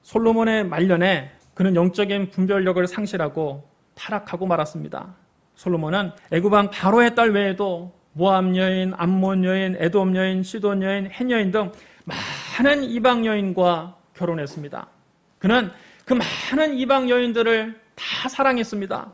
솔로몬의 말년에 그는 영적인 분별력을 상실하고 타락하고 말았습니다. 솔로몬은 애굽 왕 바로의 딸 외에도 모압 여인, 암몬 여인, 에돔 여인, 시돈 여인, 헷 여인 등 많은 이방 여인과 결혼했습니다. 그는 그 많은 이방 여인들을 다 사랑했습니다.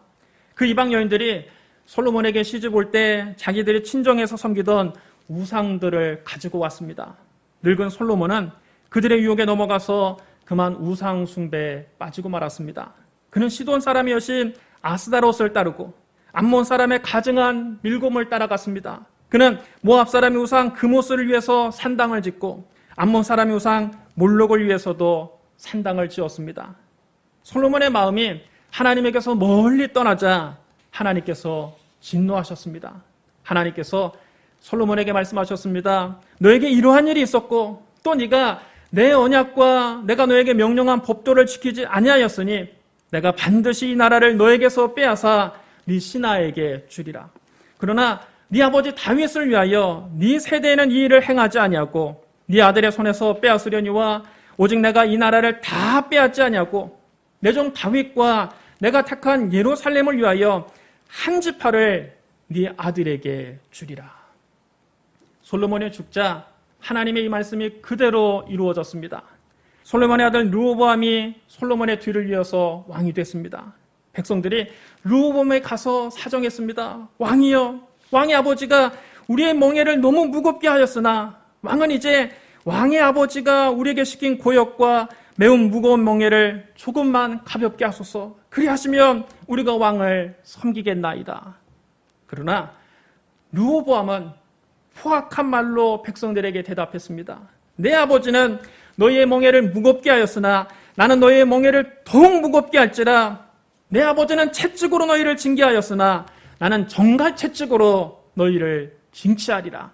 그 이방 여인들이 솔로몬에게 시집 올 때 자기들이 친정에서 섬기던 우상들을 가지고 왔습니다. 늙은 솔로몬은 그들의 유혹에 넘어가서 그만 우상 숭배에 빠지고 말았습니다. 그는 시돈 사람의 여신 아스다롯을 따르고 암몬 사람의 가증한 밀곰을 따라갔습니다. 그는 모압 사람의 우상 그모스를 위해서 산당을 짓고 암몬 사람의 우상 몰록을 위해서도 산당을 지었습니다. 솔로몬의 마음이 하나님에게서 멀리 떠나자 하나님께서 진노하셨습니다. 하나님께서 솔로몬에게 말씀하셨습니다. 너에게 이러한 일이 있었고 또 네가 내 언약과 내가 너에게 명령한 법도를 지키지 아니하였으니 내가 반드시 이 나라를 너에게서 빼앗아 네 신하에게 주리라. 그러나 네 아버지 다윗을 위하여 네 세대에는 이 일을 행하지 아니하고 네 아들의 손에서 빼앗으려니와 오직 내가 이 나라를 다 빼앗지 아니하고 내 종 다윗과 내가 택한 예루살렘을 위하여 한 지파를 네 아들에게 주리라. 솔로몬이 죽자 하나님의 이 말씀이 그대로 이루어졌습니다. 솔로몬의 아들 르호보암이 솔로몬의 뒤를 이어서 왕이 됐습니다. 백성들이 르호보암에 가서 사정했습니다. 왕이여, 왕의 아버지가 우리의 멍에를 너무 무겁게 하였으나 왕은 이제 왕의 아버지가 우리에게 시킨 고역과 매우 무거운 멍에를 조금만 가볍게 하소서. 그리하시면 우리가 왕을 섬기겠나이다. 그러나 르호보암은 포악한 말로 백성들에게 대답했습니다. 내 아버지는 너희의 멍에를 무겁게 하였으나 나는 너희의 멍에를 더욱 무겁게 할지라. 내 아버지는 채찍으로 너희를 징계하였으나 나는 정갈 채찍으로 너희를 징치하리라.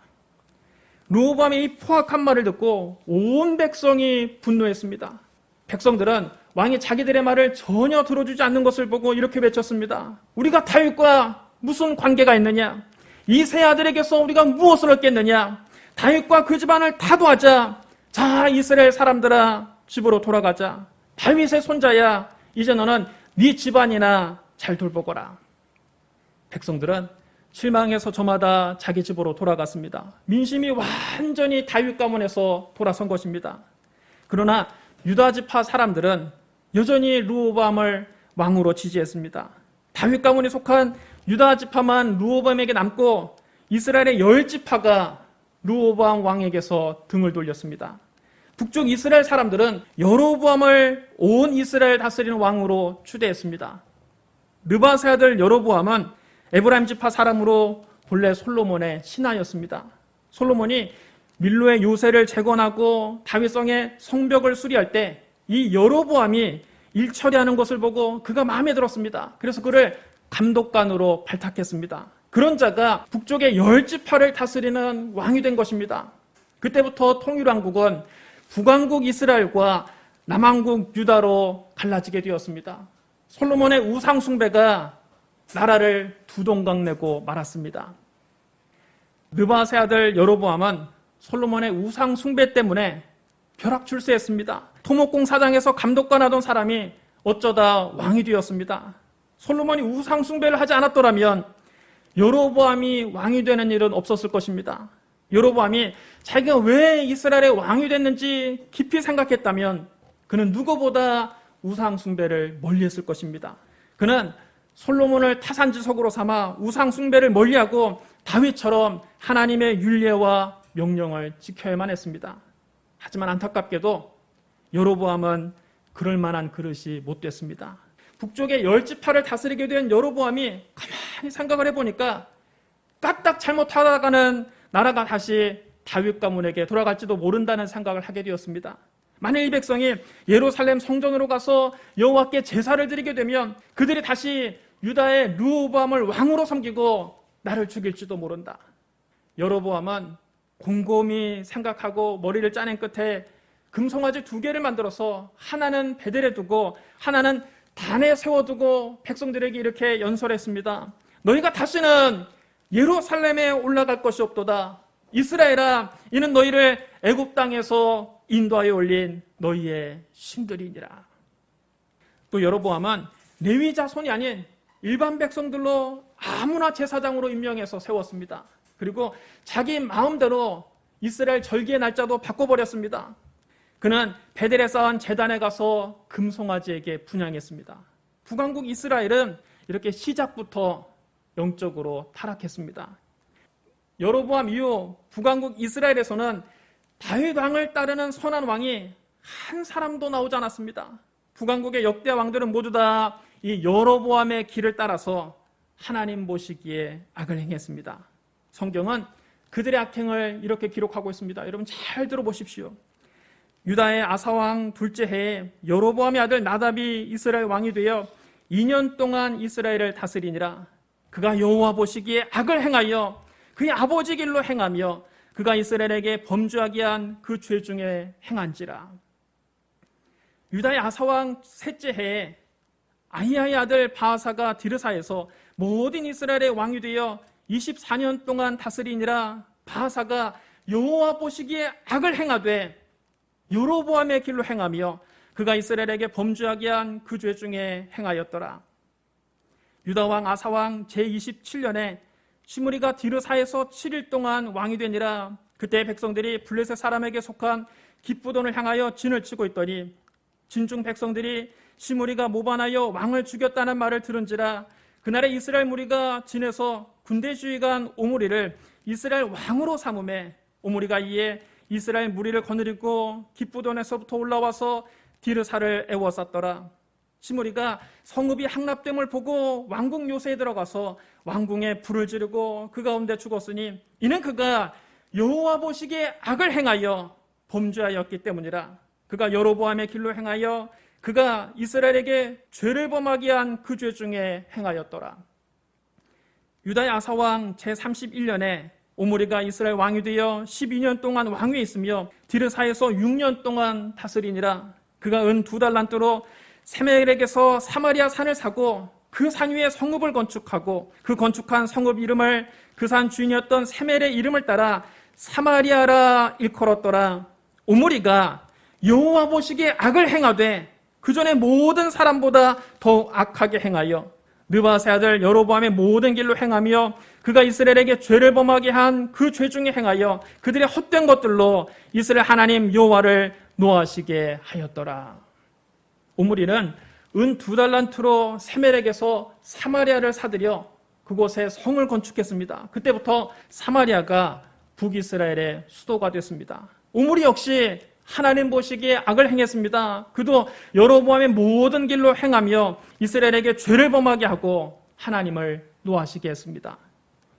르호보암의 이 포악한 말을 듣고 온 백성이 분노했습니다. 백성들은 왕이 자기들의 말을 전혀 들어주지 않는 것을 보고 이렇게 외쳤습니다. 우리가 다윗과 무슨 관계가 있느냐? 이 세 아들에게서 우리가 무엇을 얻겠느냐? 다윗과 그 집안을 타도하자. 자, 이스라엘 사람들아, 집으로 돌아가자. 다윗의 손자야, 이제 너는 네 집안이나 잘 돌보거라. 백성들은 실망해서 저마다 자기 집으로 돌아갔습니다. 민심이 완전히 다윗 가문에서 돌아선 것입니다. 그러나 유다 지파 사람들은 여전히 르호보암을 왕으로 지지했습니다. 다윗 가문에 속한 유다 지파만 르호보암에게 남고 이스라엘의 10지파가 르호보암 왕에게서 등을 돌렸습니다. 북쪽 이스라엘 사람들은 여로보암을 온 이스라엘 다스리는 왕으로 추대했습니다. 느바세 아들 여로보암은 에브라임 지파 사람으로 본래 솔로몬의 신하였습니다. 솔로몬이 밀로의 요새를 재건하고 다윗성의 성벽을 수리할 때 이 여로보암이 일 처리하는 것을 보고 그가 마음에 들었습니다. 그래서 그를 감독관으로 발탁했습니다. 그런 자가 북쪽의 10지파를 다스리는 왕이 된 것입니다. 그때부터 통일왕국은 북왕국 이스라엘과 남왕국 유다로 갈라지게 되었습니다. 솔로몬의 우상 숭배가 나라를 두 동강 내고 말았습니다. 느바세 아들 여로보암은 솔로몬의 우상 숭배 때문에 벼락출세했습니다. 토목공 사장에서 감독관 하던 사람이 어쩌다 왕이 되었습니다. 솔로몬이 우상 숭배를 하지 않았더라면 여로보암이 왕이 되는 일은 없었을 것입니다. 여로보암이 자기가 왜 이스라엘의 왕이 됐는지 깊이 생각했다면 그는 누구보다 우상 숭배를 멀리했을 것입니다. 그는 솔로몬을 타산지석으로 삼아 우상 숭배를 멀리하고 다윗처럼 하나님의 율례와 명령을 지켜야만 했습니다. 하지만 안타깝게도 여로보암은 그럴 만한 그릇이 못 됐습니다. 북쪽의 10지파를 다스리게 된 여로보암이 가만히 생각을 해보니까 까딱 잘못하다가는 나라가 다시 다윗 가문에게 돌아갈지도 모른다는 생각을 하게 되었습니다. 만일 이 백성이 예루살렘 성전으로 가서 여호와께 제사를 드리게 되면 그들이 다시 유다의 르호보암을 왕으로 섬기고 나를 죽일지도 모른다. 여로보암은 곰곰이 생각하고 머리를 짜낸 끝에 금송아지 2개를 만들어서 하나는 베델에 두고 하나는 단에 세워두고 백성들에게 이렇게 연설했습니다. 너희가 다시는 예루살렘에 올라갈 것이 없도다. 이스라엘아, 이는 너희를 애굽 땅에서 인도하여 올린 너희의 신들이니라. 또 여로보암은 레위 자손이 아닌 일반 백성들로 아무나 제사장으로 임명해서 세웠습니다. 그리고 자기 마음대로 이스라엘 절기의 날짜도 바꿔버렸습니다. 그는 베델에 쌓은 제단에 가서 금송아지에게 분향했습니다. 북왕국 이스라엘은 이렇게 시작부터 영적으로 타락했습니다. 여로보암 이후 북왕국 이스라엘에서는 다윗 왕을 따르는 선한 왕이 한 사람도 나오지 않았습니다. 북왕국의 역대 왕들은 모두 다 이 여로보암의 길을 따라서 하나님 보시기에 악을 행했습니다. 성경은 그들의 악행을 이렇게 기록하고 있습니다. 여러분 잘 들어보십시오. 유다의 아사왕 둘째 해에 여로보암의 아들 나답이 이스라엘 왕이 되어 2년 동안 이스라엘을 다스리니라. 그가 여호와 보시기에 악을 행하여 그의 아버지 길로 행하며 그가 이스라엘에게 범죄하게 한 그 죄 중에 행한지라. 유다의 아사왕 셋째 해에 아히야의 아들 바하사가 디르사에서 모든 이스라엘의 왕이 되어 24년 동안 다스리니라. 바하사가 여호와 보시기에 악을 행하되 여로보암의 길로 행하며 그가 이스라엘에게 범죄하게 한 그 죄 중에 행하였더라. 유다왕 아사왕 제27년에 시므리가 디르사에서 7일 동안 왕이 되니라. 그때 백성들이 블레셋 사람에게 속한 기쁘돈을 향하여 진을 치고 있더니 진중 백성들이 시므리가 모반하여 왕을 죽였다는 말을 들은지라. 그날에 이스라엘 무리가 진에서 군대 지휘관 오므리를 이스라엘 왕으로 삼음에 오므리가 이에 이스라엘 무리를 거느리고 기쁘돈에서부터 올라와서 디르사를 애워쌌더라. 시므리가 성읍이 함락됨을 보고 왕궁 요새에 들어가서 왕궁에 불을 지르고 그 가운데 죽었으니 이는 그가 여호와 보시기에 악을 행하여 범죄하였기 때문이라. 그가 여로보암의 길로 행하여 그가 이스라엘에게 죄를 범하게 한 그 죄 중에 행하였더라. 유다의 아사왕 제31년에 오므리가 이스라엘 왕이 되어 12년 동안 왕위에 있으며 디르사에서 6년 동안 다스리니라. 그가 은 2달란트로 세멜에게서 사마리아 산을 사고 그 산 위에 성읍을 건축하고 그 건축한 성읍 이름을 그 산 주인이었던 세멜의 이름을 따라 사마리아라 일컬었더라. 오므리가 여호와 보시기에 악을 행하되 그 전에 모든 사람보다 더욱 악하게 행하여 느바세 아들 여로보암의 모든 길로 행하며 그가 이스라엘에게 죄를 범하게 한 그 죄 중에 행하여 그들의 헛된 것들로 이스라엘 하나님 여호와를 노하시게 하였더라. 오므리는 은 2달란트로 세멜에게서 사마리아를 사들여 그곳에 성을 건축했습니다. 그때부터 사마리아가 북이스라엘의 수도가 됐습니다. 오므리 역시 하나님 보시기에 악을 행했습니다. 그도 여로보암의 모든 길로 행하며 이스라엘에게 죄를 범하게 하고 하나님을 노하시게 했습니다.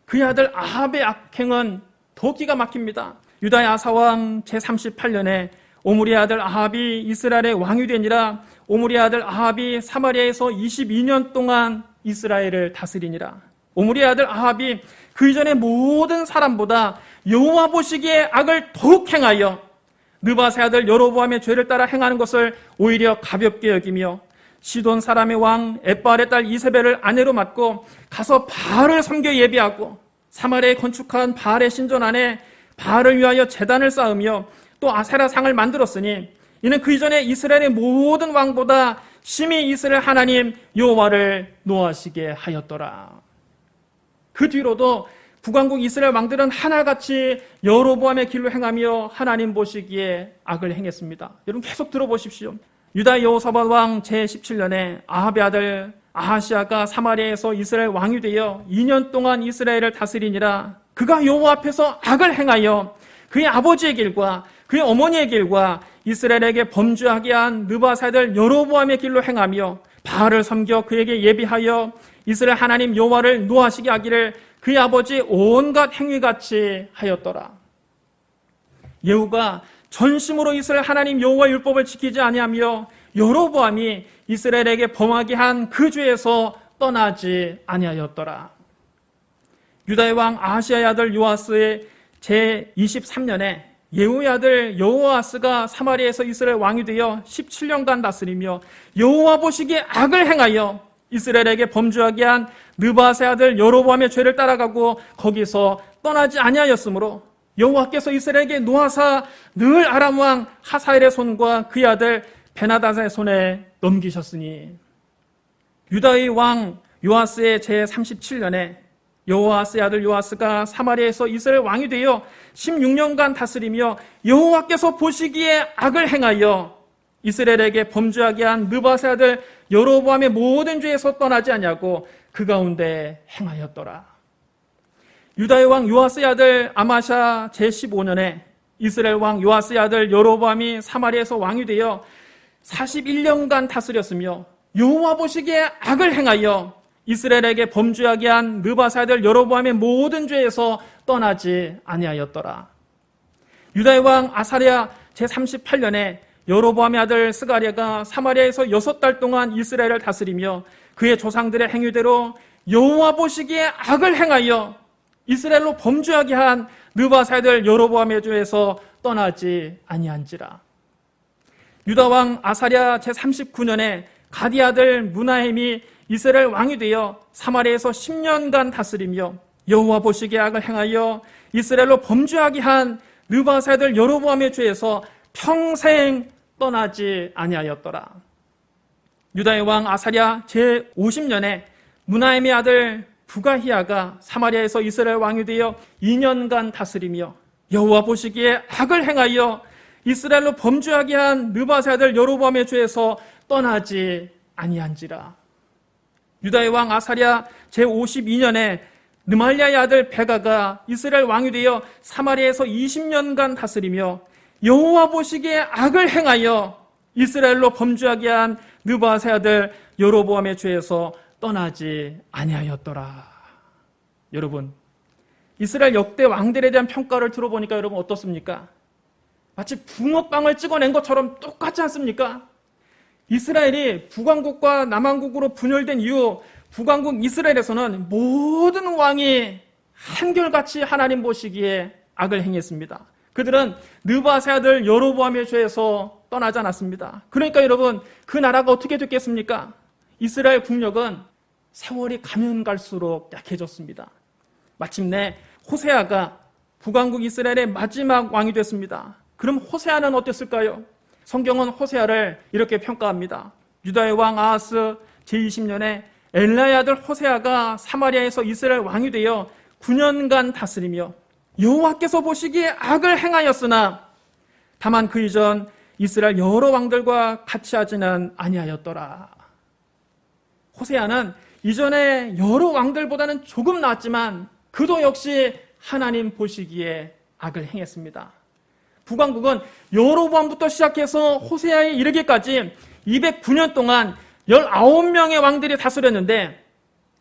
그의 아들 아합의 악행은 더 기가 막힙니다. 유다의 아사왕 제38년에 오므리의 아들 아합이 이스라엘의 왕이 되니라. 오므리의 아들 아합이 사마리아에서 22년 동안 이스라엘을 다스리니라. 오므리의 아들 아합이 그 이전의 모든 사람보다 여호와 보시기에 악을 더욱 행하여 느바세 아들 여로보암의 죄를 따라 행하는 것을 오히려 가볍게 여기며 시돈 사람의 왕 엣바알의 딸 이세벨을 아내로 맡고 가서 바알을 섬겨 예비하고 사마리아에 건축한 바알의 신전 안에 바알을 위하여 제단을 쌓으며 또 아세라 상을 만들었으니 이는 그 이전에 이스라엘의 모든 왕보다 심히 이스라엘 하나님 여호와를 노하시게 하였더라. 그 뒤로도 북왕국 이스라엘 왕들은 하나같이 여로보암의 길로 행하며 하나님 보시기에 악을 행했습니다. 여러분 계속 들어보십시오. 유다 여호사밧 왕 제17년에 아합의 아들 아하시아가 사마리아에서 이스라엘 왕이 되어 2년 동안 이스라엘을 다스리니라. 그가 여호와 앞에서 악을 행하여 그의 아버지의 길과 그의 어머니의 길과 이스라엘에게 범죄하게 한 느바세 아들 여로보암의 길로 행하며 바알을 섬겨 그에게 예비하여 이스라엘 하나님 여호와를 노하시게 하기를 그의 아버지 온갖 행위같이 하였더라. 예후가 전심으로 이스라엘 하나님 여호와 율법을 지키지 아니하며 여로보암이 이스라엘에게 범하게 한 그 죄에서 떠나지 아니하였더라. 유다의 왕 아하시아의 아들 요아스의 제23년에 예후의 아들 여호아스가 사마리아에서 이스라엘 왕이 되어 17년간 다스리며 여호와 보시기에 악을 행하여 이스라엘에게 범죄하게 한 느바세 아들 여로보암의 죄를 따라가고 거기서 떠나지 아니하였으므로 여호와께서 이스라엘에게 놓아사 늘 아람 왕 하사엘의 손과 그의 아들 베나닷의 손에 넘기셨으니. 유다의 왕 요아스의 제37년에 여호아스의 아들 요아스가 사마리아에서 이스라엘 왕이 되어 16년간 다스리며 여호와께서 보시기에 악을 행하여 이스라엘에게 범죄하게 한 느밧의 아들 여로보암의 모든 죄에서 떠나지 아니하고 그 가운데 행하였더라. 유다의 왕 요아스의 아들 아마샤 제15년에 이스라엘 왕 요아스의 아들 여로보암이 사마리아에서 왕이 되어 41년간 다스렸으며 여호와 보시기에 악을 행하여 이스라엘에게 범죄하게 한 느밧의 아들 여로보암의 모든 죄에서 떠나지 아니하였더라. 유다의 왕 아사랴 제38년에 여로보암의 아들 스가랴가 사마리아에서 6달 동안 이스라엘을 다스리며 그의 조상들의 행위대로 여호와 보시기에 악을 행하여 이스라엘로 범죄하게 한 느밧의 아들 여로보암의 죄에서 떠나지 아니한지라. 유다 왕 아사랴 제39년에 가디 아들 므나헴이 이스라엘 왕이 되어 사마리아에서 10년간 다스리며 여호와 보시기에 악을 행하여 이스라엘로 범죄하게 한 느밧의 아들 여로보암의 죄에서 평생 떠나지 아니하였더라. 유다의 왕 아사랴 제50년에 므나헴의 아들 부가히야가 사마리아에서 이스라엘 왕이 되어 2년간 다스리며 여호와 보시기에 악을 행하여 이스라엘로 범죄하게 한 느밧의 아들 여로보암의 죄에서 떠나지 아니한지라. 유다의 왕 아사랴 제52년에 느말랴의 아들 베가가 이스라엘 왕이 되어 사마리아에서 20년간 다스리며 여호와 보시기에 악을 행하여 이스라엘로 범죄하게 한 느밧의 아들 여로보암의 죄에서 떠나지 아니하였더라. 여러분, 이스라엘 역대 왕들에 대한 평가를 들어보니까 여러분 어떻습니까? 마치 붕어빵을 찍어낸 것처럼 똑같지 않습니까? 이스라엘이 북왕국과 남왕국으로 분열된 이후 북왕국 이스라엘에서는 모든 왕이 한결같이 하나님 보시기에 악을 행했습니다. 그들은 느밧의 아들 여로보암의 죄에서 떠나지 않았습니다. 그러니까 여러분, 그 나라가 어떻게 됐겠습니까? 이스라엘 국력은 세월이 가면 갈수록 약해졌습니다. 마침내 호세아가 북왕국 이스라엘의 마지막 왕이 됐습니다. 그럼 호세아는 어땠을까요? 성경은 호세아를 이렇게 평가합니다. 유다의 왕 아하스 제20년에 엘라의 아들 호세아가 사마리아에서 이스라엘 왕이 되어 9년간 다스리며 여호와께서 보시기에 악을 행하였으나 다만 그 이전 이스라엘 여러 왕들과 같이 하지는 아니하였더라. 호세아는 이전에 여러 왕들보다는 조금 나았지만 그도 역시 하나님 보시기에 악을 행했습니다. 북왕국은 여로보암부터 시작해서 호세아에 이르기까지 209년 동안 19명의 왕들이 다스렸는데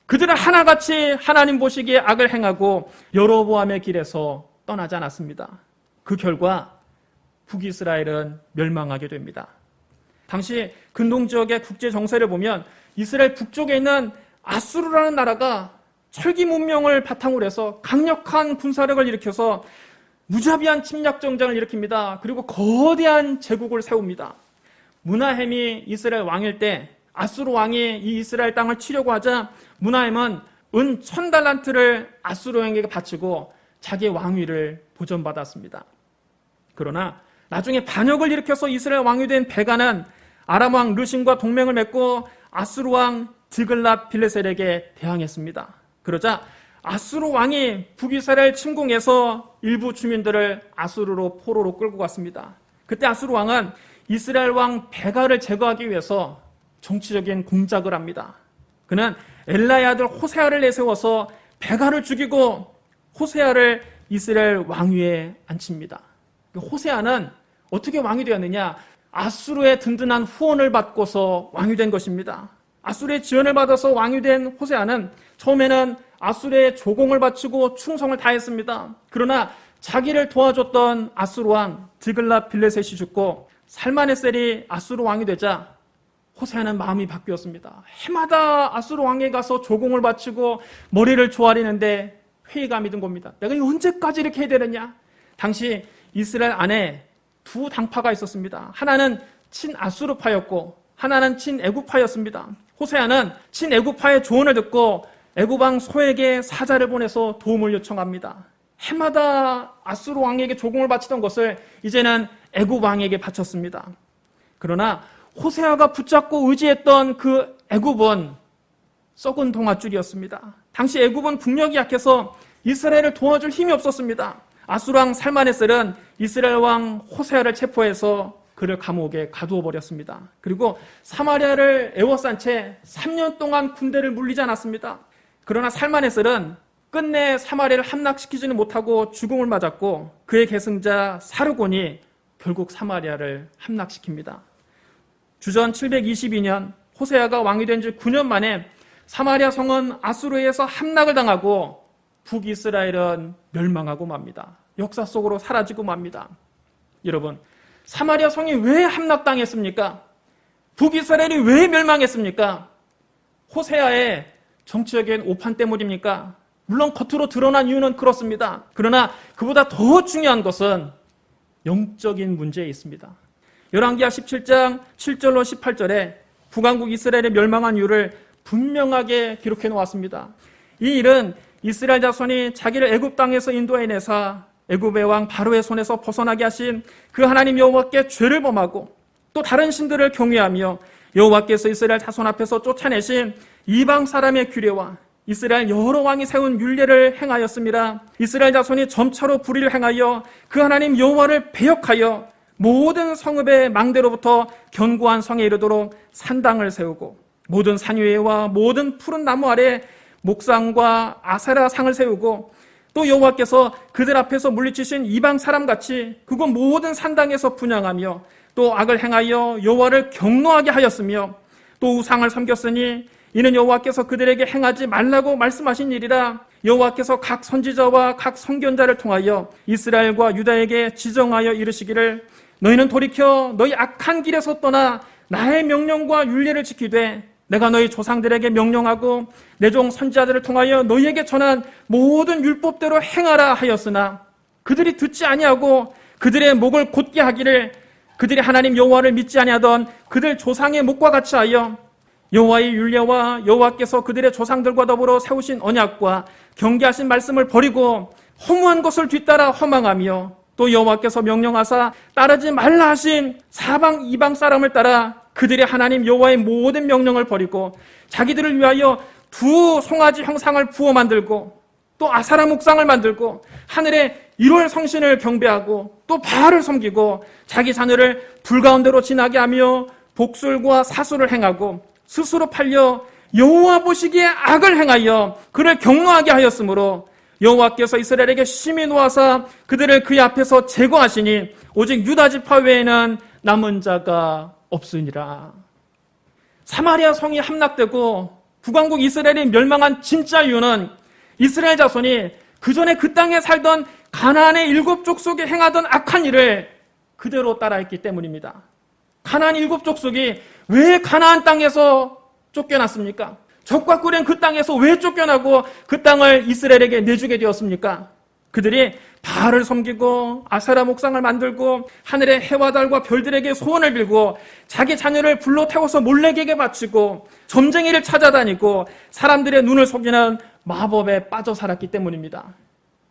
그들은 하나같이 하나님 보시기에 악을 행하고 여로보암의 길에서 떠나지 않았습니다. 그 결과 북이스라엘은 멸망하게 됩니다. 당시 근동지역의 국제 정세를 보면 이스라엘 북쪽에 있는 아수르라는 나라가 철기 문명을 바탕으로 해서 강력한 군사력을 일으켜서 무자비한 침략 정장을 일으킵니다. 그리고 거대한 제국을 세웁니다. 므나헴이 이스라엘 왕일 때 아수르 왕이 이 이스라엘 땅을 치려고 하자 므나헴은 은 1000달란트를 아수르 왕에게 바치고 자기의 왕위를 보전받았습니다. 그러나 나중에 반역을 일으켜서 이스라엘 왕이 된 베가는 아람 왕 르신과 동맹을 맺고 아수르 왕 드글랏 빌레셀에게 대항했습니다. 그러자 아수르 왕이 북이스라엘 침공해서 일부 주민들을 아수르로 포로로 끌고 갔습니다. 그때 아수르 왕은 이스라엘 왕 베가를 제거하기 위해서 정치적인 공작을 합니다. 그는 엘라의 아들 호세아를 내세워서 베가를 죽이고 호세아를 이스라엘 왕위에 앉힙니다. 호세아는 어떻게 왕이 되었느냐? 아수르의 든든한 후원을 받고서 왕이 된 것입니다. 아수르의 지원을 받아서 왕이 된 호세아는 처음에는 아수르의 조공을 바치고 충성을 다했습니다. 그러나 자기를 도와줬던 아수르 왕 드글랏 빌레셋이 죽고 살마네셀이 아수르 왕이 되자 호세아는 마음이 바뀌었습니다. 해마다 아수르 왕에 가서 조공을 바치고 머리를 조아리는데 회의감이 든 겁니다. 내가 언제까지 이렇게 해야 되느냐? 당시 이스라엘 안에 두 당파가 있었습니다. 하나는 친아수르파였고 하나는 친애굽파였습니다. 호세아는 친애굽파의 조언을 듣고 애굽 왕 소에게 사자를 보내서 도움을 요청합니다. 해마다 아수르 왕에게 조공을 바치던 것을 이제는 애굽 왕에게 바쳤습니다. 그러나 호세아가 붙잡고 의지했던 그 애굽은 썩은 동아줄이었습니다. 당시 애굽은 국력이 약해서 이스라엘을 도와줄 힘이 없었습니다. 아수르 왕 살마네셀은 이스라엘 왕 호세아를 체포해서 그를 감옥에 가두어 버렸습니다. 그리고 사마리아를 에워싼 채 3년 동안 군대를 물리지 않았습니다. 그러나 살마네셀은 끝내 사마리아를 함락시키지는 못하고 죽음을 맞았고 그의 계승자 사르곤이 결국 사마리아를 함락시킵니다. 주전 722년 호세아가 왕이 된 지 9년 만에 사마리아 성은 아수르에서 함락을 당하고 북이스라엘은 멸망하고 맙니다. 역사 속으로 사라지고 맙니다. 여러분, 사마리아 성이 왜 함락당했습니까? 북이스라엘이 왜 멸망했습니까? 호세아의 정치적인 오판 때문입니까? 물론 겉으로 드러난 이유는 그렇습니다. 그러나 그보다 더 중요한 것은 영적인 문제에 있습니다. 열왕기하 17장 7절로 18절에 북왕국 이스라엘의 멸망한 이유를 분명하게 기록해 놓았습니다. 이 일은 이스라엘 자손이 자기를 애굽 땅에서 인도해내사 애굽의 왕 바로의 손에서 벗어나게 하신 그 하나님 여호와께 죄를 범하고 또 다른 신들을 경외하며 여호와께서 이스라엘 자손 앞에서 쫓아내신 이방 사람의 규례와 이스라엘 여러 왕이 세운 율례를 행하였음이라. 이스라엘 자손이 점차로 불의를 행하여 그 하나님 여호와를 배역하여 모든 성읍의 망대로부터 견고한 성에 이르도록 산당을 세우고 모든 산 위에와 모든 푸른 나무 아래 목상과 아세라 상을 세우고 또 여호와께서 그들 앞에서 물리치신 이방 사람같이 그곳 모든 산당에서 분향하며 또 악을 행하여 여호와를 경노하게 하였으며 또 우상을 섬겼으니 이는 여호와께서 그들에게 행하지 말라고 말씀하신 일이라. 여호와께서 각 선지자와 각 선견자를 통하여 이스라엘과 유다에게 지정하여 이르시기를 너희는 돌이켜 너희 악한 길에서 떠나 나의 명령과 율례를 지키되 내가 너희 조상들에게 명령하고 내 종 선지자들을 통하여 너희에게 전한 모든 율법대로 행하라 하였으나 그들이 듣지 아니하고 그들의 목을 곧게 하기를 그들이 하나님 여호와를 믿지 아니하던 그들 조상의 목과 같이 하여 여호와의 율례와 여호와께서 그들의 조상들과 더불어 세우신 언약과 경계하신 말씀을 버리고 허무한 것을 뒤따라 허망하며 또 여호와께서 명령하사 따르지 말라 하신 사방 이방 사람을 따라 그들의 하나님 여호와의 모든 명령을 버리고 자기들을 위하여 두 송아지 형상을 부어 만들고 또 아사라 목상을 만들고 하늘에 1월 성신을 경배하고 또 바알을 섬기고 자기 자녀를 불 가운데로 지나게 하며 복술과 사술을 행하고 스스로 팔려 여호와 보시기에 악을 행하여 그를 경노하게 하였으므로 여호와께서 이스라엘에게 심히 놓아사 그들을 그의 앞에서 제거하시니 오직 유다 지파 외에는 남은 자가 없으니라. 사마리아 성이 함락되고 북왕국 이스라엘이 멸망한 진짜 이유는 이스라엘 자손이 그전에 그 땅에 살던 가나안의 7족속이 행하던 악한 일을 그대로 따라했기 때문입니다. 가나안 7족속이 왜 가나안 땅에서 쫓겨났습니까? 적과 꿀린 그 땅에서 왜 쫓겨나고 그 땅을 이스라엘에게 내주게 되었습니까? 그들이 바알을 섬기고 아세라 목상을 만들고 하늘의 해와 달과 별들에게 소원을 빌고 자기 자녀를 불로 태워서 몰래에게 바치고 점쟁이를 찾아다니고 사람들의 눈을 속이는 마법에 빠져 살았기 때문입니다.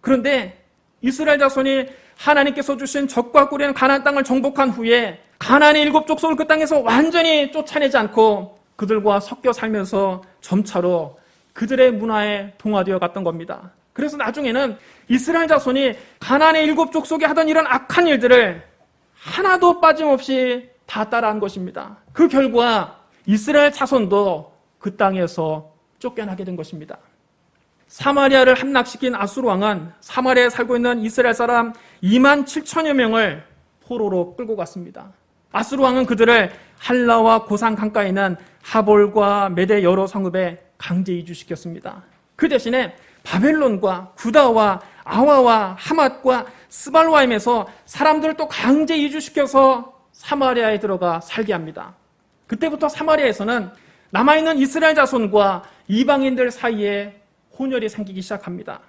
그런데 이스라엘 자손이 하나님께서 주신 적과 꿀린 가나안 땅을 정복한 후에 가나안의 7족속을 그 땅에서 완전히 쫓아내지 않고 그들과 섞여 살면서 점차로 그들의 문화에 동화되어 갔던 겁니다. 그래서 나중에는 이스라엘 자손이 가나안의 7족속이 하던 이런 악한 일들을 하나도 빠짐없이 다 따라한 것입니다. 그 결과 이스라엘 자손도 그 땅에서 쫓겨나게 된 것입니다. 사마리아를 함락시킨 아수르 왕은 사마리아에 살고 있는 이스라엘 사람 2만 7천여 명을 포로로 끌고 갔습니다. 아수르 왕은 그들을 할라와 고산 강가에 있는 하볼과 메대 여러 성읍에 강제 이주시켰습니다. 그 대신에 바벨론과 구다와 아와와 하맛과 스발와임에서 사람들을 또 강제 이주시켜서 사마리아에 들어가 살게 합니다. 그때부터 사마리아에서는 남아있는 이스라엘 자손과 이방인들 사이에 혼혈이 생기기 시작합니다.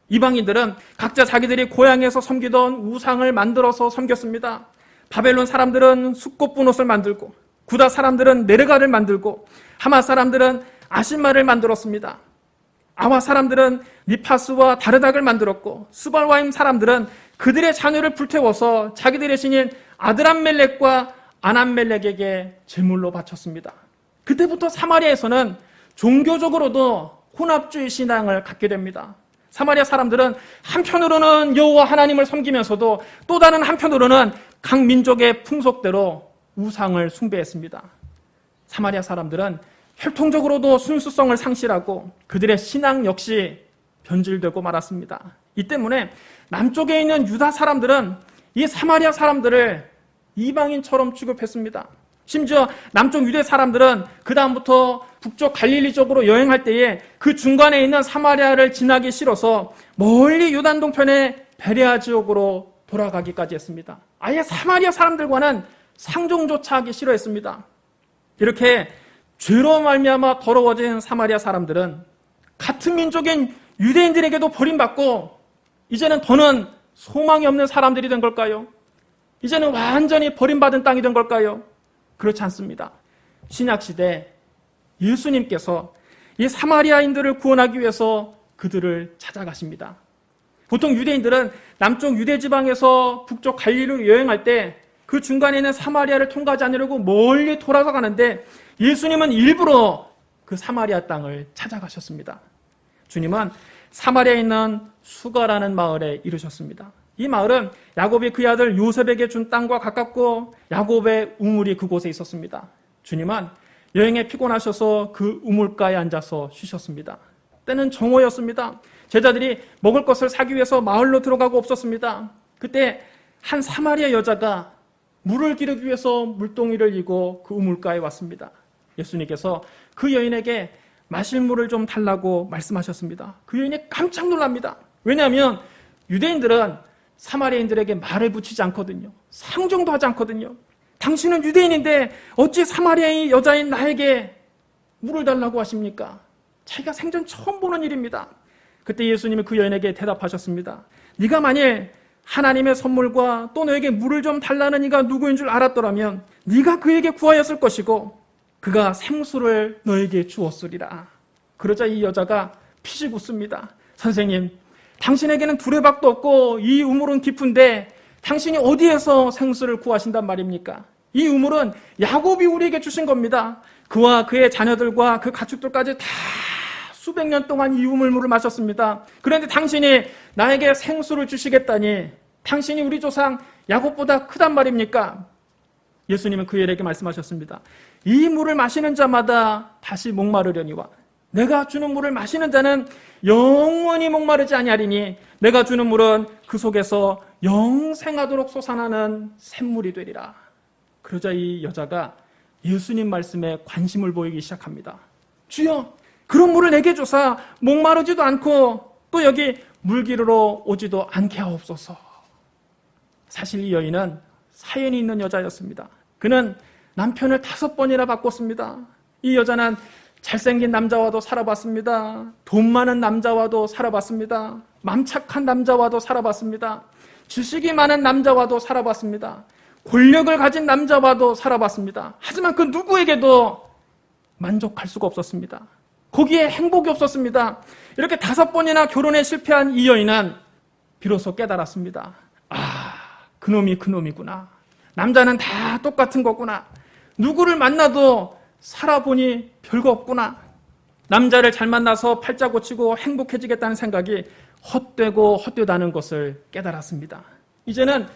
이방인들은 각자 자기들이 고향에서 섬기던 우상을 만들어서 섬겼습니다. 바벨론 사람들은 숫꽃분옷을 만들고 구다 사람들은 네르가를 만들고 하맛 사람들은 아신마를 만들었습니다. 아와 사람들은 니파스와 다르닥을 만들었고 스발와임 사람들은 그들의 자녀를 불태워서 자기들의 신인 아드람멜렉과 아남멜렉에게 제물로 바쳤습니다. 그때부터 사마리아에서는 종교적으로도 혼합주의 신앙을 갖게 됩니다. 사마리아 사람들은 한편으로는 여호와 하나님을 섬기면서도 또 다른 한편으로는 각 민족의 풍속대로 우상을 숭배했습니다. 사마리아 사람들은 혈통적으로도 순수성을 상실하고 그들의 신앙 역시 변질되고 말았습니다. 이 때문에 남쪽에 있는 유다 사람들은 이 사마리아 사람들을 이방인처럼 취급했습니다. 심지어 남쪽 유대 사람들은 그 다음부터 북쪽 갈릴리 쪽으로 여행할 때에 그 중간에 있는 사마리아를 지나기 싫어서 멀리 요단 동편의 베레아 지역으로 돌아가기까지 했습니다. 아예 사마리아 사람들과는 상종조차 하기 싫어했습니다. 이렇게 죄로 말미암아 더러워진 사마리아 사람들은 같은 민족인 유대인들에게도 버림받고 이제는 더는 소망이 없는 사람들이 된 걸까요? 이제는 완전히 버림받은 땅이 된 걸까요? 그렇지 않습니다. 신약시대 예수님께서 이 사마리아인들을 구원하기 위해서 그들을 찾아가십니다. 보통 유대인들은 남쪽 유대지방에서 북쪽 갈릴리로 여행할 때 그 중간에 있는 사마리아를 통과하지 않으려고 멀리 돌아서 가는데 예수님은 일부러 그 사마리아 땅을 찾아가셨습니다. 주님은 사마리아에 있는 수가라는 마을에 이르셨습니다. 이 마을은 야곱이 그의 아들 요셉에게 준 땅과 가깝고 야곱의 우물이 그곳에 있었습니다. 주님은 여행에 피곤하셔서 그 우물가에 앉아서 쉬셨습니다. 때는 정오였습니다. 제자들이 먹을 것을 사기 위해서 마을로 들어가고 없었습니다. 그때 한 사마리아 여자가 물을 기르기 위해서 물동이를 이고 그 우물가에 왔습니다. 예수님께서 그 여인에게 마실 물을 좀 달라고 말씀하셨습니다. 그 여인이 깜짝 놀랍니다. 왜냐하면 유대인들은 사마리아인들에게 말을 붙이지 않거든요. 상종도 하지 않거든요. 당신은 유대인인데 어찌 사마리아인 여자인 나에게 물을 달라고 하십니까? 자기가 생전 처음 보는 일입니다. 그때 예수님이 그 여인에게 대답하셨습니다. 네가 만일 하나님의 선물과 또 너에게 물을 좀 달라는 이가 누구인 줄 알았더라면 네가 그에게 구하였을 것이고 그가 생수를 너에게 주었으리라. 그러자 이 여자가 피식 웃습니다. 선생님, 당신에게는 두레박도 없고 이 우물은 깊은데 당신이 어디에서 생수를 구하신단 말입니까? 이 우물은 야곱이 우리에게 주신 겁니다. 그와 그의 자녀들과 그 가축들까지 다 수백 년 동안 이 우물물을 마셨습니다. 그런데 당신이 나에게 생수를 주시겠다니 당신이 우리 조상 야곱보다 크단 말입니까? 예수님은 그 여인에게 말씀하셨습니다. 이 물을 마시는 자마다 다시 목마르려니와 내가 주는 물을 마시는 자는 영원히 목마르지 아니하리니 내가 주는 물은 그 속에서 영생하도록 솟아나는 샘물이 되리라. 그러자 이 여자가 예수님 말씀에 관심을 보이기 시작합니다. 주여, 그런 물을 내게 주사 목마르지도 않고 또 여기 물기르러 오지도 않게 하옵소서. 사실 이 여인은 사연이 있는 여자였습니다. 그는 남편을 5번이나 바꿨습니다. 이 여자는 잘생긴 남자와도 살아봤습니다. 돈 많은 남자와도 살아봤습니다. 맘착한 남자와도 살아봤습니다. 지식이 많은 남자와도 살아봤습니다. 권력을 가진 남자와도 살아봤습니다. 하지만 그 누구에게도 만족할 수가 없었습니다. 거기에 행복이 없었습니다. 이렇게 5번이나 결혼에 실패한 이 여인은 비로소 깨달았습니다. 아, 그놈이 그놈이구나. 남자는 다 똑같은 거구나. 누구를 만나도 살아보니 별거 없구나. 남자를 잘 만나서 팔자 고치고 행복해지겠다는 생각이 헛되고 헛되다는 것을 깨달았습니다. 이제는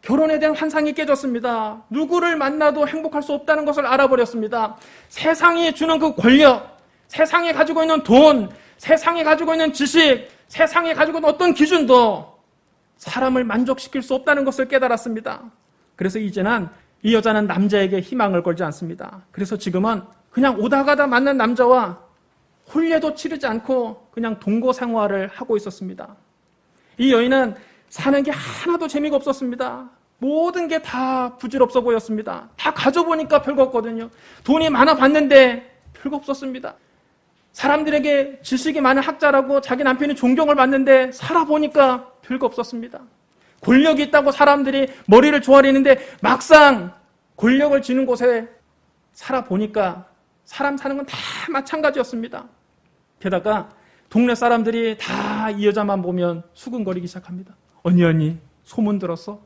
결혼에 대한 환상이 깨졌습니다. 누구를 만나도 행복할 수 없다는 것을 알아버렸습니다. 세상이 주는 그 권력, 세상이 가지고 있는 돈, 세상이 가지고 있는 지식, 세상이 가지고 있는 어떤 기준도 사람을 만족시킬 수 없다는 것을 깨달았습니다. 그래서 이제는 이 여자는 남자에게 희망을 걸지 않습니다. 그래서 지금은 그냥 오다 가다 만난 남자와 혼례도 치르지 않고 그냥 동거 생활을 하고 있었습니다. 이 여인은 사는 게 하나도 재미가 없었습니다. 모든 게 다 부질없어 보였습니다. 다 가져보니까 별거 없거든요. 돈이 많아 봤는데 별거 없었습니다. 사람들에게 지식이 많은 학자라고 자기 남편이 존경을 받는데 살아보니까 별거 없었습니다. 권력이 있다고 사람들이 머리를 조아리는데 막상 권력을 쥐는 곳에 살아보니까 사람 사는 건 다 마찬가지였습니다. 게다가 동네 사람들이 다 이 여자만 보면 수근거리기 시작합니다. 언니 소문 들었어?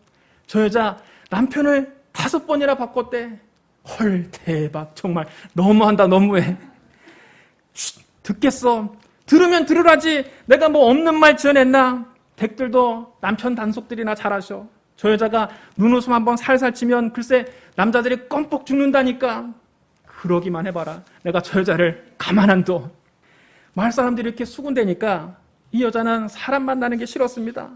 저 여자 남편을 5번이나 바꿨대. 헐, 대박. 정말 너무한다, 너무해. 쉿, 듣겠어. 들으면 들으라지. 내가 뭐 없는 말 지어냈나? 댁들도 남편 단속들이나 잘하셔. 저 여자가 눈웃음 한번 살살 치면 글쎄 남자들이 껌뻑 죽는다니까. 그러기만 해봐라. 내가 저 여자를 가만 안 둬. 마을 사람들이 이렇게 수군대니까 이 여자는 사람 만나는 게 싫었습니다.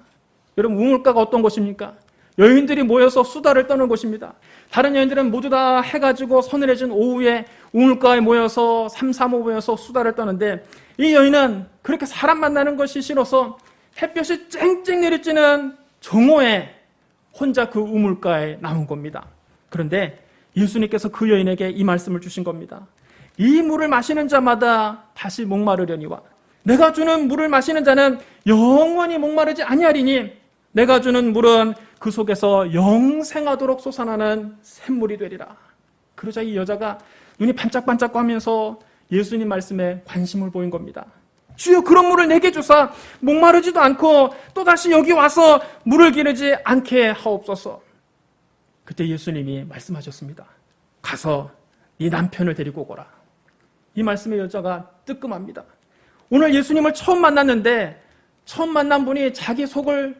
여러분, 우물가가 어떤 곳입니까? 여인들이 모여서 수다를 떠는 곳입니다. 다른 여인들은 모두 다 해가지고 서늘해진 오후에 우물가에 모여서 3-3-5 모여서 수다를 떠는데 이 여인은 그렇게 사람 만나는 것이 싫어서 햇볕이 쨍쨍 내리쬐는 정오에 혼자 그 우물가에 나온 겁니다. 그런데 예수님께서 그 여인에게 이 말씀을 주신 겁니다. 이 물을 마시는 자마다 다시 목마르려니와 내가 주는 물을 마시는 자는 영원히 목마르지 아니하리니 내가 주는 물은 그 속에서 영생하도록 솟아나는 샘물이 되리라. 그러자 이 여자가 눈이 반짝반짝 하면서 예수님 말씀에 관심을 보인 겁니다. 주여, 그런 물을 내게 주사 목마르지도 않고 또다시 여기 와서 물을 기르지 않게 하옵소서. 그때 예수님이 말씀하셨습니다. 가서 네 남편을 데리고 오거라. 이 말씀에 여자가 뜨끔합니다. 오늘 예수님을 처음 만났는데 처음 만난 분이 자기 속을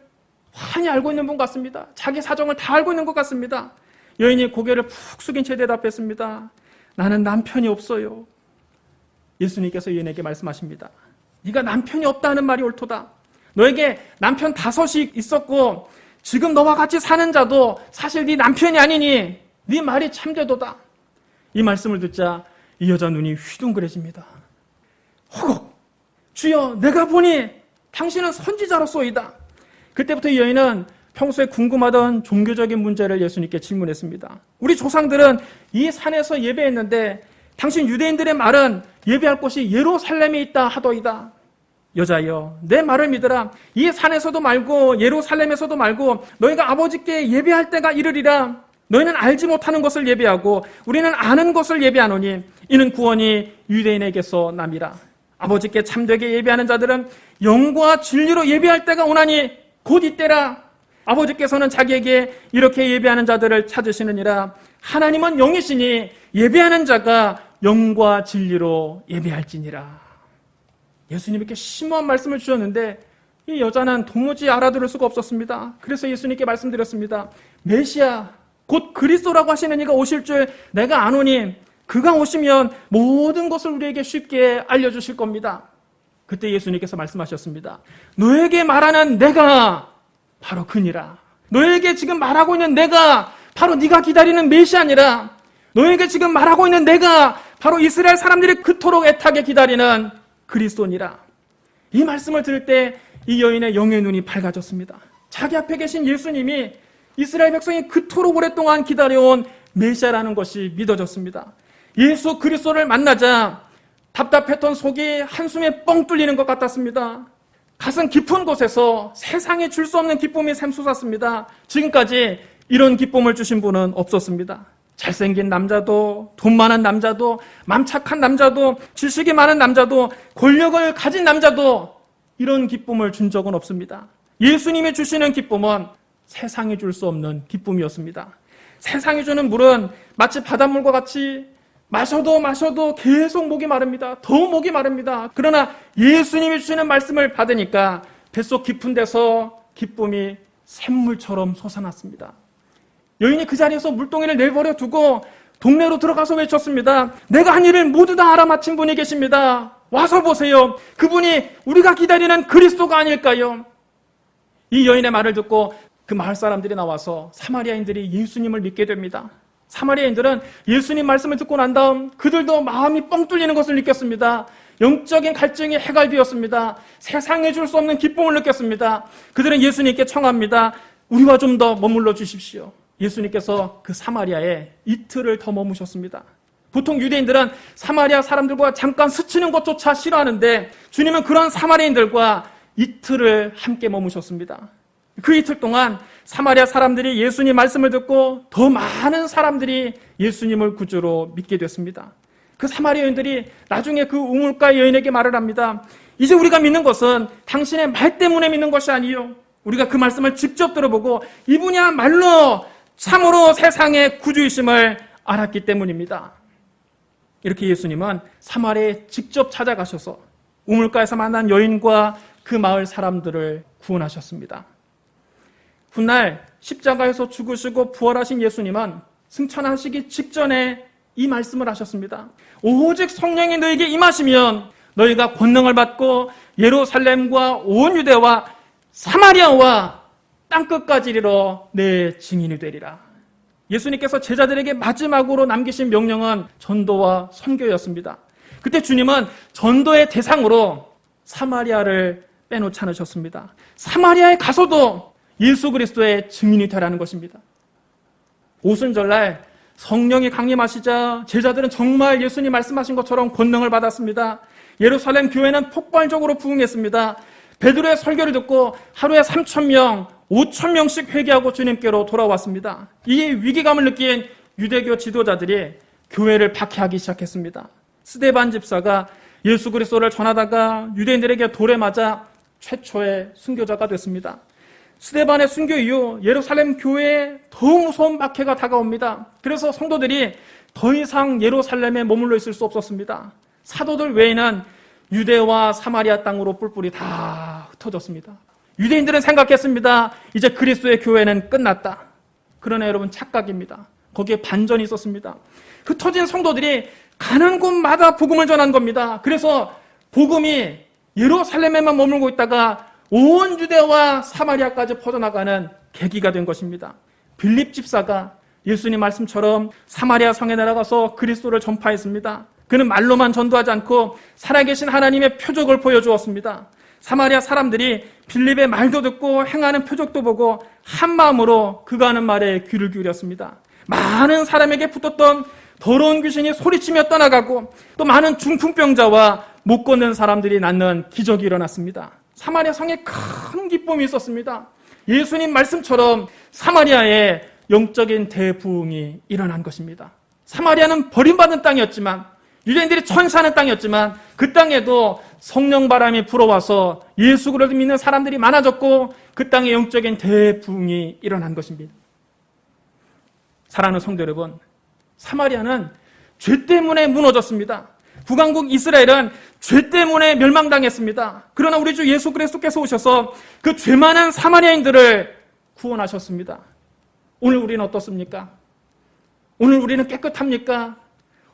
환히 알고 있는 분 같습니다. 자기 사정을 다 알고 있는 것 같습니다. 여인이 고개를 푹 숙인 채 대답했습니다. 나는 남편이 없어요. 예수님께서 여인에게 말씀하십니다. 네가 남편이 없다는 말이 옳도다. 너에게 남편 5이 있었고 지금 너와 같이 사는 자도 사실 네 남편이 아니니 네 말이 참되도다. 이 말씀을 듣자 이 여자 눈이 휘둥그레집니다. 허걱! 주여, 내가 보니 당신은 선지자로소이다. 그때부터 이 여인은 평소에 궁금하던 종교적인 문제를 예수님께 질문했습니다. 우리 조상들은 이 산에서 예배했는데 당신 유대인들의 말은 예배할 곳이 예루살렘에 있다 하더이다. 여자여, 내 말을 믿으라. 이 산에서도 말고 예루살렘에서도 말고 너희가 아버지께 예배할 때가 이르리라. 너희는 알지 못하는 것을 예배하고 우리는 아는 것을 예배하노니 이는 구원이 유대인에게서 남이라. 아버지께 참되게 예배하는 자들은 영과 진리로 예배할 때가 오나니 곧 이때라. 아버지께서는 자기에게 이렇게 예배하는 자들을 찾으시느니라. 하나님은 영이시니 예배하는 자가 영과 진리로 예배할지니라. 예수님이 이렇게 심오한 말씀을 주셨는데 이 여자는 도무지 알아들을 수가 없었습니다. 그래서 예수님께 말씀드렸습니다. 메시아 곧 그리스도라고 하시는 이가 오실 줄 내가 아노니 그가 오시면 모든 것을 우리에게 쉽게 알려주실 겁니다. 그때 예수님께서 말씀하셨습니다. 너에게 말하는 내가 바로 그니라. 너에게 지금 말하고 있는 내가 바로 네가 기다리는 메시아니라. 너에게 지금 말하고 있는 내가 바로 이스라엘 사람들이 그토록 애타게 기다리는 그리스도니라. 이 말씀을 들을 때 이 여인의 영의 눈이 밝아졌습니다. 자기 앞에 계신 예수님이 이스라엘 백성이 그토록 오랫동안 기다려온 메시아라는 것이 믿어졌습니다. 예수 그리스도를 만나자 답답했던 속이 한숨에 뻥 뚫리는 것 같았습니다. 가슴 깊은 곳에서 세상에 줄 수 없는 기쁨이 샘솟았습니다. 지금까지 이런 기쁨을 주신 분은 없었습니다. 잘생긴 남자도, 돈 많은 남자도, 맘착한 남자도, 지식이 많은 남자도, 권력을 가진 남자도 이런 기쁨을 준 적은 없습니다. 예수님이 주시는 기쁨은 세상이 줄 수 없는 기쁨이었습니다. 세상이 주는 물은 마치 바닷물과 같이 마셔도 계속 목이 마릅니다. 더 목이 마릅니다. 그러나 예수님이 주시는 말씀을 받으니까 뱃속 깊은 데서 기쁨이 샘물처럼 솟아났습니다. 여인이 그 자리에서 물동이를 내버려 두고 동네로 들어가서 외쳤습니다. 내가 한 일을 모두 다 알아맞힌 분이 계십니다. 와서 보세요. 그분이 우리가 기다리는 그리스도가 아닐까요? 이 여인의 말을 듣고 그 마을 사람들이 나와서 사마리아인들이 예수님을 믿게 됩니다. 사마리아인들은 예수님 말씀을 듣고 난 다음 그들도 마음이 뻥 뚫리는 것을 느꼈습니다. 영적인 갈증이 해갈되었습니다. 세상에 줄 수 없는 기쁨을 느꼈습니다. 그들은 예수님께 청합니다. 우리와 좀 더 머물러 주십시오. 예수님께서 그 사마리아에 이틀을 더 머무셨습니다. 보통 유대인들은 사마리아 사람들과 잠깐 스치는 것조차 싫어하는데 주님은 그런 사마리아인들과 이틀을 함께 머무셨습니다. 그 이틀 동안 사마리아 사람들이 예수님 말씀을 듣고 더 많은 사람들이 예수님을 구주로 믿게 됐습니다. 그 사마리아 여인들이 나중에 그 우물가 여인에게 말을 합니다. 이제 우리가 믿는 것은 당신의 말 때문에 믿는 것이 아니요, 우리가 그 말씀을 직접 들어보고 이분이야말로 참으로 세상의 구주이심을 알았기 때문입니다. 이렇게 예수님은 사마리아에 직접 찾아가셔서 우물가에서 만난 여인과 그 마을 사람들을 구원하셨습니다. 훗날 십자가에서 죽으시고 부활하신 예수님은 승천하시기 직전에 이 말씀을 하셨습니다. 오직 성령이 너에게 임하시면 너희가 권능을 받고 예루살렘과 온 유대와 사마리아와 땅끝까지 이르러 내 증인이 되리라. 예수님께서 제자들에게 마지막으로 남기신 명령은 전도와 선교였습니다. 그때 주님은 전도의 대상으로 사마리아를 빼놓지 않으셨습니다. 사마리아에 가서도 예수 그리스도의 증인이 되라는 것입니다. 오순절날 성령이 강림하시자 제자들은 정말 예수님 말씀하신 것처럼 권능을 받았습니다. 예루살렘 교회는 폭발적으로 부흥했습니다. 베드로의 설교를 듣고 하루에 3,000명, 5,000명씩 회개하고 주님께로 돌아왔습니다. 이 위기감을 느낀 유대교 지도자들이 교회를 박해하기 시작했습니다. 스데반 집사가 예수 그리스도를 전하다가 유대인들에게 돌에 맞아 최초의 순교자가 됐습니다. 스데반의 순교 이후 예루살렘 교회에 더 무서운 박해가 다가옵니다. 그래서 성도들이 더 이상 예루살렘에 머물러 있을 수 없었습니다. 사도들 외에는 유대와 사마리아 땅으로 뿔뿔이 다 흩어졌습니다. 유대인들은 생각했습니다. 이제 그리스도의 교회는 끝났다. 그러나 여러분, 착각입니다. 거기에 반전이 있었습니다. 흩어진 성도들이 가는 곳마다 복음을 전한 겁니다. 그래서 복음이 예루살렘에만 머물고 있다가 온 유대와 사마리아까지 퍼져나가는 계기가 된 것입니다. 빌립 집사가 예수님 말씀처럼 사마리아 성에 내려가서 그리스도를 전파했습니다. 그는 말로만 전도하지 않고 살아계신 하나님의 표적을 보여주었습니다. 사마리아 사람들이 빌립의 말도 듣고 행하는 표적도 보고 한 마음으로 그가 하는 말에 귀를 기울였습니다. 많은 사람에게 붙었던 더러운 귀신이 소리치며 떠나가고 또 많은 중풍병자와 못 걷는 사람들이 낫는 기적이 일어났습니다. 사마리아 성에 큰 기쁨이 있었습니다. 예수님 말씀처럼 사마리아에 영적인 대부흥이 일어난 것입니다. 사마리아는 버림받은 땅이었지만, 유대인들이 천사하는 땅이었지만 그 땅에도 성령 바람이 불어와서 예수 그리스도를 믿는 사람들이 많아졌고 그 땅에 영적인 대부흥이 일어난 것입니다. 사랑하는 성도 여러분, 사마리아는 죄 때문에 무너졌습니다. 북왕국 이스라엘은 죄 때문에 멸망당했습니다. 그러나 우리 주 예수 그리스도께서 오셔서 그 죄 많은 사마리아인들을 구원하셨습니다. 오늘 우리는 어떻습니까? 오늘 우리는 깨끗합니까?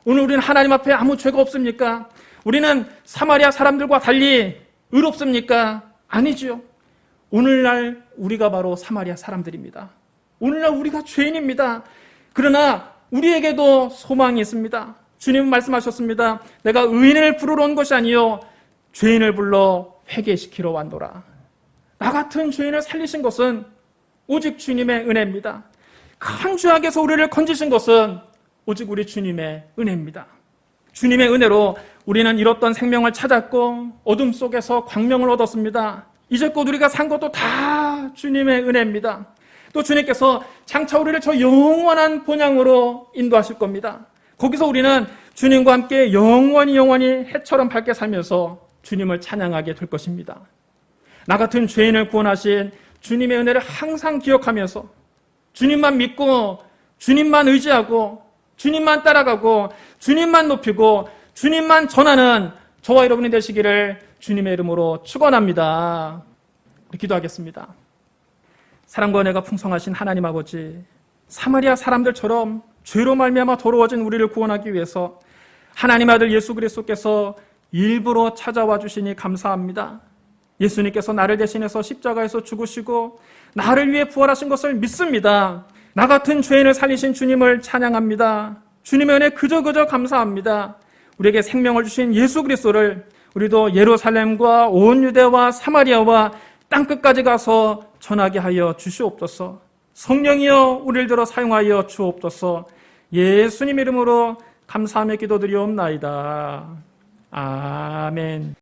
오늘 우리는 하나님 앞에 아무 죄가 없습니까? 우리는 사마리아 사람들과 달리 의롭습니까? 아니죠. 오늘날 우리가 바로 사마리아 사람들입니다. 오늘날 우리가 죄인입니다. 그러나 우리에게도 소망이 있습니다. 주님은 말씀하셨습니다. 내가 의인을 부르러 온 것이 아니요 죄인을 불러 회개시키러 왔노라. 나 같은 죄인을 살리신 것은 오직 주님의 은혜입니다. 큰 죄악에서 우리를 건지신 것은 오직 우리 주님의 은혜입니다. 주님의 은혜로 우리는 잃었던 생명을 찾았고 어둠 속에서 광명을 얻었습니다. 이제껏 우리가 산 것도 다 주님의 은혜입니다. 또 주님께서 장차 우리를 저 영원한 본향으로 인도하실 겁니다. 거기서 우리는 주님과 함께 영원히 해처럼 밝게 살면서 주님을 찬양하게 될 것입니다. 나 같은 죄인을 구원하신 주님의 은혜를 항상 기억하면서 주님만 믿고 주님만 의지하고 주님만 따라가고 주님만 높이고 주님만 전하는 저와 여러분이 되시기를 주님의 이름으로 축원합니다. 우리 기도하겠습니다. 사랑과 은혜가 풍성하신 하나님 아버지, 사마리아 사람들처럼 죄로 말미암아 더러워진 우리를 구원하기 위해서 하나님 아들 예수 그리스도께서 일부러 찾아와 주시니 감사합니다. 예수님께서 나를 대신해서 십자가에서 죽으시고 나를 위해 부활하신 것을 믿습니다. 나 같은 죄인을 살리신 주님을 찬양합니다. 주님의 은혜 그저 감사합니다. 우리에게 생명을 주신 예수 그리스도를 우리도 예루살렘과 온 유대와 사마리아와 땅끝까지 가서 전하게 하여 주시옵소서. 성령이여 우리를 들어 사용하여 주옵소서. 예수님 이름으로 감사하며 기도드리옵나이다. 아멘.